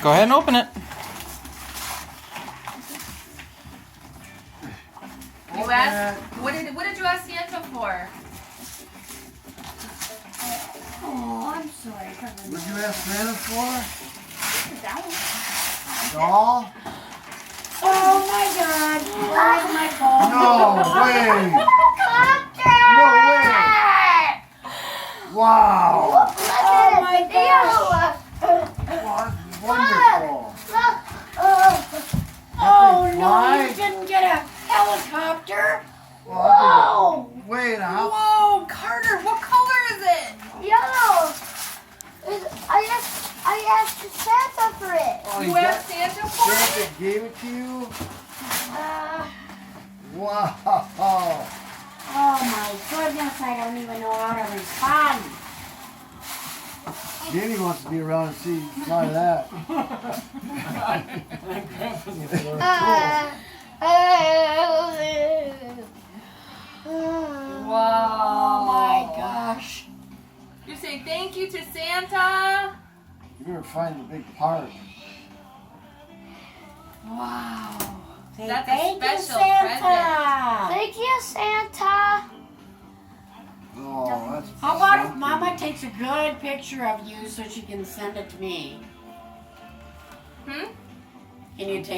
Go ahead and open it. You asked, what did you ask Santa for? Oh, I'm sorry. What did you ask Santa for? Doll? Oh my God! Where's my phone? No way! Helicopter! No way! Wow! Oh my gosh! Wow, that's wonderful. Oh no! Fly? You didn't get a helicopter? Wow, wait, how? Whoa, Carter, what color is it? Yellow. I asked Santa for it. Oh, You asked Santa for it? Santa gave it to you? Wow! Oh my goodness! I don't even know how to respond. Jenny wants to be around and see fly that. Oh my gosh! You say thank you to Santa? You better find the big part. Wow! Say That's a thank you, special Santa. Thank you, Santa. Oh, that's How about if something. Mama takes a good picture of you so she can send it to me? Hmm? Can you take